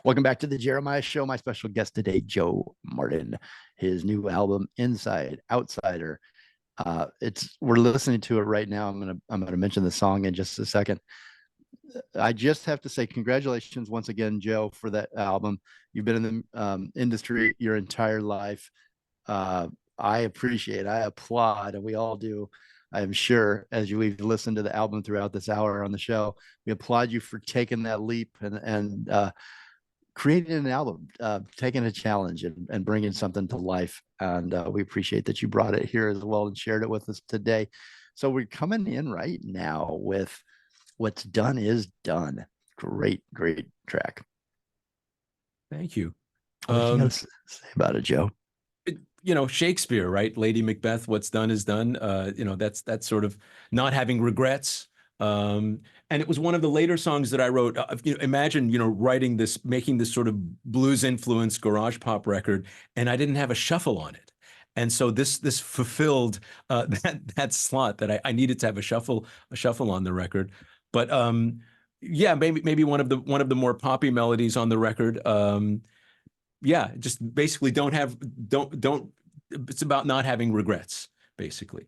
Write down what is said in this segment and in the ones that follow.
Welcome back to the Jeremiah Show. My special guest today, Joe Mardin. His new album, Inside Outsider. We're listening to it right now. I'm gonna mention the song in just a second. I just have to say congratulations once again, Joe, for that album. You've been in the industry your entire life. I appreciate, I applaud, and we all do. I'm sure as we've listened to the album throughout this hour on the show, we applaud you for taking that leap and creating an album, taking a challenge and bringing something to life. And we appreciate that you brought it here as well and shared it with us today. So we're coming in right now with What's Done Is Done. Great, great track. Thank you. What you got to say about it, Joe? Shakespeare, right? Lady Macbeth, what's done is done. That's sort of not having regrets. And it was one of the later songs that I wrote. Imagine, writing this, making this sort of blues influenced garage pop record, and I didn't have a shuffle on it. And so this fulfilled that slot that I needed to have a shuffle on the record. But yeah, maybe one of the more poppy melodies on the record. Yeah, just basically don't. It's about not having regrets, basically.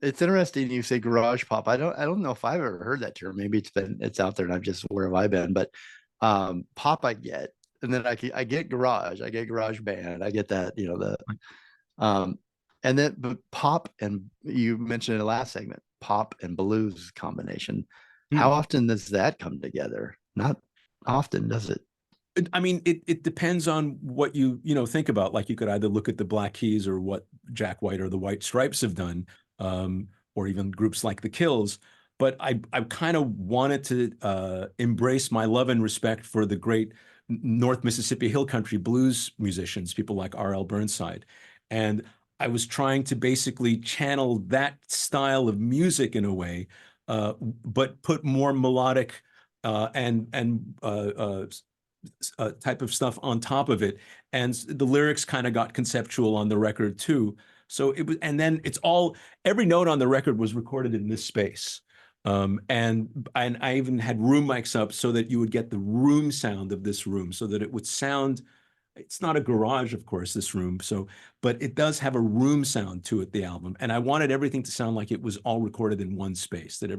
It's interesting you say garage pop. I don't know if I've ever heard that term. Maybe it's out there and I'm just, where have I been? But pop I get, and then I get garage, I get garage band, I get that, and then but pop, and you mentioned in the last segment, pop and blues combination. How often does that come together? Not often, does it? I mean, it depends on what you think about. Like, you could either look at the Black Keys or what Jack White or the White Stripes have done, or even groups like the Kills. But I kind of wanted to embrace my love and respect for the great North Mississippi Hill Country blues musicians, people like R.L. Burnside. And I was trying to basically channel that style of music in a way, but put more melodic and type of stuff on top of it. And the lyrics kind of got conceptual on the record too. So it was, and then every note on the record was recorded in this space. And I even had room mics up so that you would get the room sound of this room, so that it would sound, it's not a garage, of course, this room. But it does have a room sound to it, the album. And I wanted everything to sound like it was all recorded in one space, that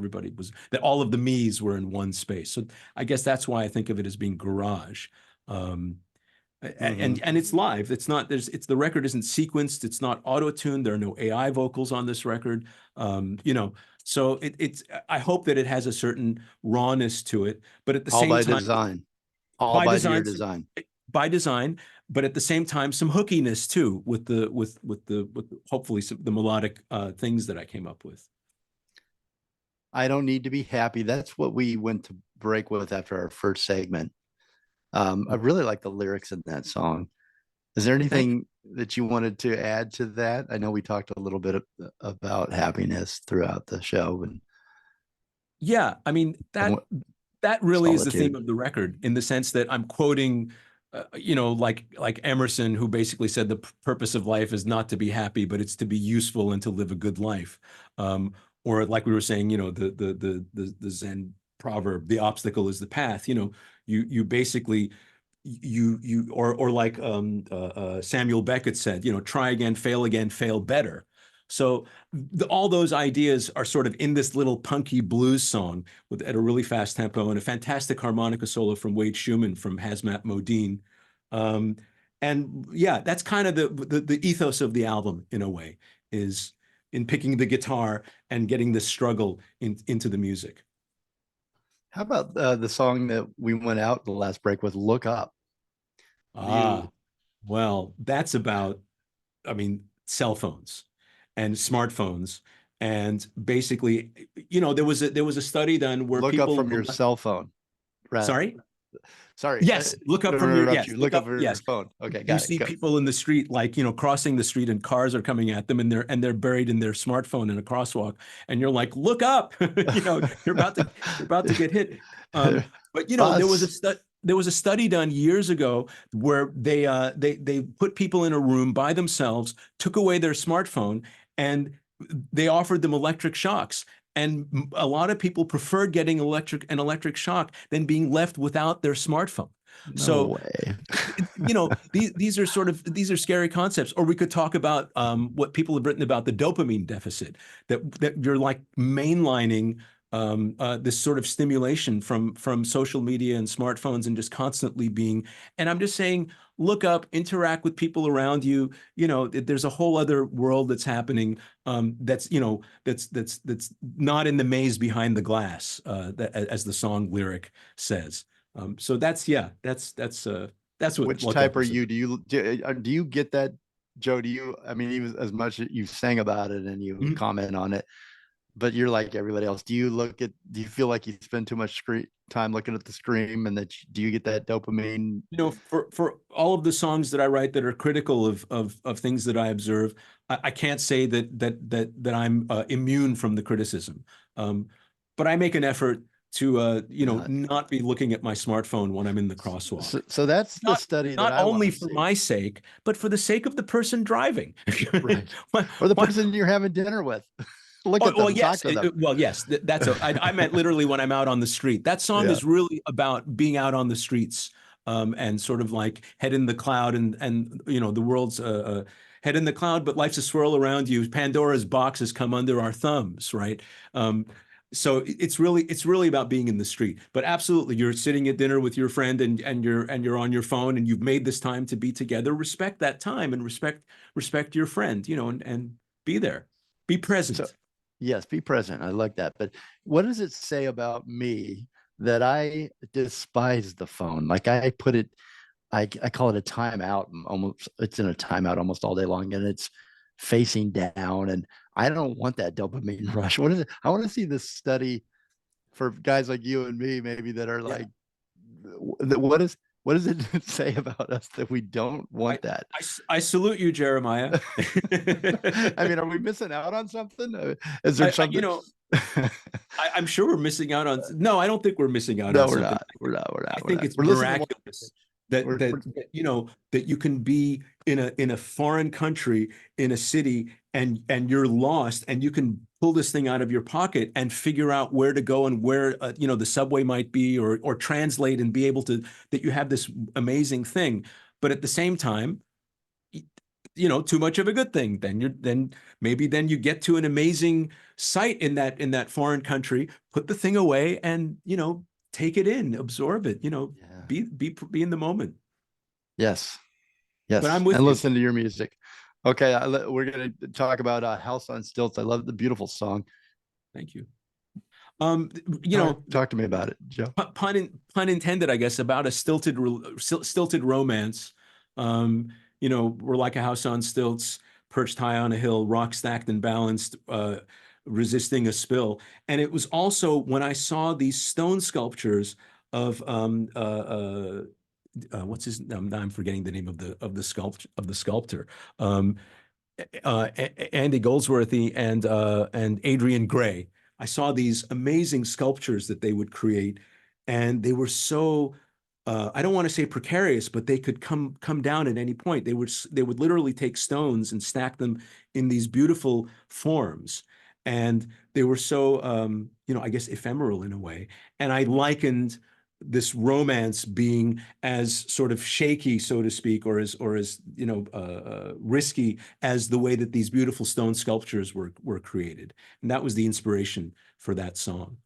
all of the me's were in one space. So I guess that's why I think of it as being garage. And it's live. It's not, the record isn't sequenced. It's not auto-tuned. There are no AI vocals on this record. So I hope that it has a certain rawness to it, but at the same time, all by your design. By design, but at the same time, some hookiness too, with hopefully the melodic things that I came up with. I Don't Need to Be Happy. That's what we went to break with after our first segment. I really like the lyrics in that song. Is there anything that you wanted to add to that? I know we talked a little bit about happiness throughout the show, and yeah, I mean that really is the theme of the record, in the sense that I'm quoting like Emerson, who basically said the purpose of life is not to be happy, but it's to be useful and to live a good life. Or like we were saying, the Zen proverb, the obstacle is the path. You basically, or like Samuel Beckett said, try again, fail better. So all those ideas are sort of in this little punky blues song at a really fast tempo, and a fantastic harmonica solo from Wade Schumann from Hazmat Modine. And yeah, that's kind of the ethos of the album, in a way, is in picking the guitar and getting the struggle into the music. How about the song that we went out the last break with, Look Up? Well, that's about, cell phones and smartphones, and basically, there was a study done where look people up from your cell phone. Right. Sorry. Yes, look up from your look up from your phone. Okay, got you it. see people in the street, like crossing the street, and cars are coming at them, and they're buried in their smartphone in a crosswalk, and you're like, look up, you're about to get hit. But there was a study done years ago where they put people in a room by themselves, took away their smartphone, and they offered them electric shocks. And a lot of people prefer getting an electric shock than being left without their smartphone. No So, way. these are scary concepts. Or we could talk about what people have written about the dopamine deficit, that you're like mainlining this sort of stimulation from social media and smartphones and just constantly being. And I'm just saying, look up, interact with people around you. There's a whole other world that's happening, that's not in the maze behind the glass, as the song lyric says. So that's what Which look up type are is. you? Do you get that, Joe? I mean, even as much as you sang about it and you Mhm. comment on it, but you're like everybody else. Do you feel like you spend too much screen time looking at the screen, and do you get that dopamine? For all of the songs that I write that are critical of things that I observe, I can't say that I'm immune from the criticism. But I make an effort to Not. not be looking at my smartphone when I'm in the crosswalk. So that's the Not study that not I want only to for see. my sake, but for the sake of the person driving. Right. Why, Or the why, person you're having dinner with. Look Oh, at well, them, talk yes. to them. Well, yes. I meant literally when I'm out on the street. That song Yeah. is really about being out on the streets, and sort of like head in the cloud, and the world's head in the cloud, but life's a swirl around you. Pandora's box has come under our thumbs, right? Um, so it's really about being in the street. But absolutely, you're sitting at dinner with your friend, and you're on your phone, and you've made this time to be together. Respect that time, and respect your friend, and be there, be So present. yes, be present. I like that. But what does it say about me that I despise the phone? Like I call it a timeout. Almost, it's in a timeout almost all day long, and it's facing down. And I don't want that dopamine rush. What is it? I want to see this study for guys like you and me, maybe that are Yeah. like, what does it say about us that we don't I, want that? I salute you, Jeremiah. I mean, are we missing out on something? Is there I, something? I'm sure we're missing out on. No, I don't think we're missing out on No, we're something. not. We're not. We're I not. We're think not. it's We're listening to more. miraculous that We're, that we're that, that you can be in a foreign country, in a city, and you're lost, and you can pull this thing out of your pocket and figure out where to go, and where the subway might be, or translate, and be able to, that you have this amazing thing. But at the same time, too much of a good thing. Then maybe then you get to an amazing site in that foreign country, put the thing away, and take it in, absorb it, yeah. be in the moment. Yes. But I'm Yes. with And you. listen to your music. Okay. We're going to talk about House on Stilts. I love the beautiful song. Thank you. Um, you Talk, know, talk to me about it, Joe. pun intended, I guess, about a stilted romance. We're like a house on stilts, perched high on a hill, rock stacked and balanced, resisting a spill. And it was also when I saw these stone sculptures of what's his now I'm forgetting the name of the sculptor. Um, Andy Goldsworthy and Adrian Gray. I saw these amazing sculptures that they would create, and they were so, I don't want to say precarious, but they could come down at any point. They would literally take stones and stack them in these beautiful forms, and they were so, I guess, ephemeral in a way. And I likened this romance being as sort of shaky, so to speak, or as risky as the way that these beautiful stone sculptures were created. And that was the inspiration for that song.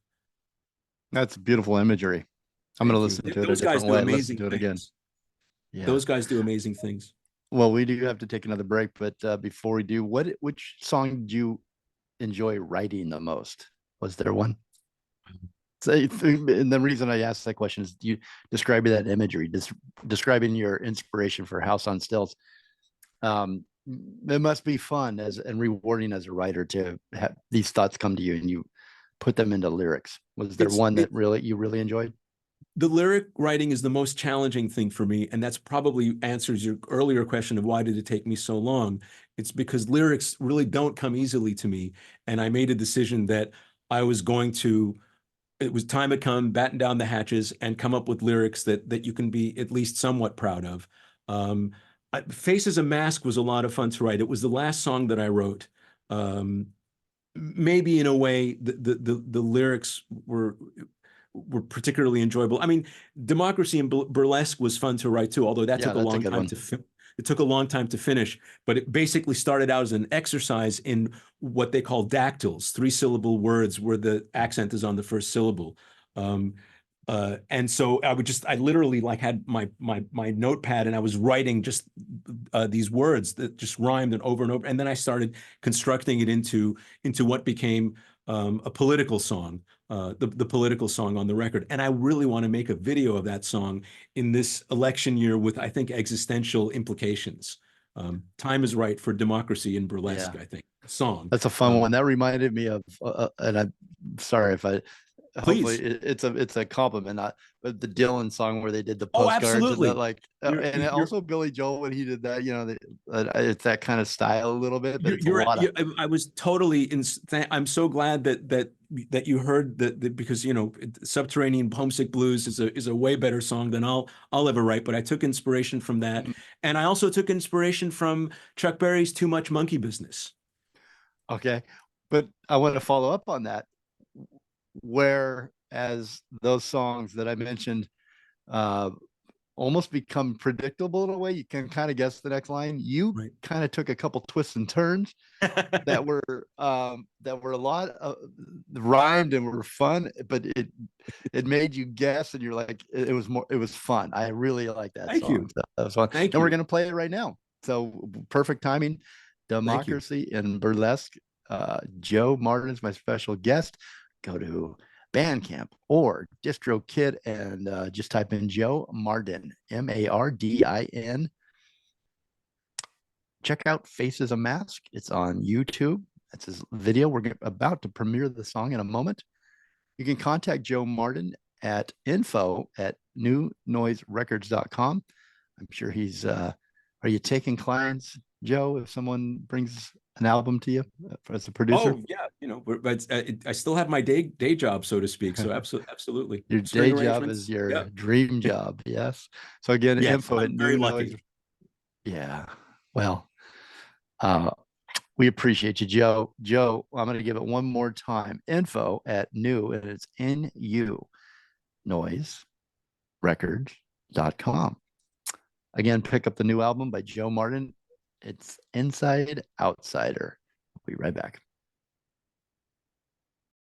That's beautiful imagery. I'm going to Thank you. listen to it a Those guys different do way. Listen amazing to it again. things. Yeah. Those guys do amazing things. Well, we do have to take another break, but before we do, which song did you enjoy writing the most? Was there one? So, and the reason I asked that question is you describing that imagery, describing your inspiration for House on Stilts. It must be fun and rewarding as a writer to have these thoughts come to you and you put them into lyrics. Was there It's one it that you really enjoyed? The lyric writing is the most challenging thing for me, and that's probably answers your earlier question of why did it take me so long. It's because lyrics really don't come easily to me, and I made a decision that I was going to. It was time had come, batten down the hatches, and come up with lyrics that you can be at least somewhat proud of. Um, Face as a Mask was a lot of fun to write. It was the last song that I wrote. Um, maybe in a way the lyrics were particularly enjoyable. I mean, Democracy and Burlesque was fun to write too, although that Yeah, took a that's a long good time one. to it took a long time to finish, but it basically started out as an exercise in what they call dactyls, three-syllable words where the accent is on the first syllable. Um, and so I literally like had my notepad and I was writing just these words that just rhymed and over, and then I started constructing it into what became a political song, the political song on the record. And I really want to make a video of that song in this election year with, I think, existential implications. Time is right for democracy in burlesque, Yeah, I think, song. that's a fun one. That reminded me of, and I'm sorry if I hopefully Please. it's a compliment, not but the Dylan song where they did the Oh, postcards and that, absolutely. like and You're also Billy Joel when he did that, it's that kind of style a little bit, but it's a lot of I was totally I'm so glad that you heard that because Subterranean Homesick Blues is a way better song than I'll ever write, but I took inspiration from that, and I also took inspiration from Chuck Berry's Too Much Monkey Business. okay. But I want to follow up on that. Whereas those songs that I mentioned uh almost become predictable in a way, you can kind of guess the next line. You Right. kind of took a couple twists and turns that were a lot of rhymed and were fun, but it made you guess, and you're like, it was fun. I really like that Thank song. you. So that was fun, Thank and we're you. gonna play it right now. So perfect timing. Thank you. Democracy in Burlesque. Joe Mardin is my special guest. Go to Bandcamp or DistroKid and just type in Joe Mardin, Mardin. Check out Faces a Mask. It's on YouTube. That's his video. We're about to premiere the song in a moment. You can contact Joe Mardin at info@newnoiserecords.com. I'm sure he's, are you taking clients, Joe, if someone brings an album to you as a producer? Oh yeah, but I still have my day job, so to speak. So absolutely, Your string day job is arrangements. your Yeah. dream job. Yes. So again, Yes, info at I'm very new noise. lucky. Yeah. Well, uh, we appreciate you, Joe. Joe, I'm going to give it one more time. Info at new, and it's NU noiserecords.com. Again, pick up the new album by Joe Mardin. It's Inside Outsider. We'll be right back.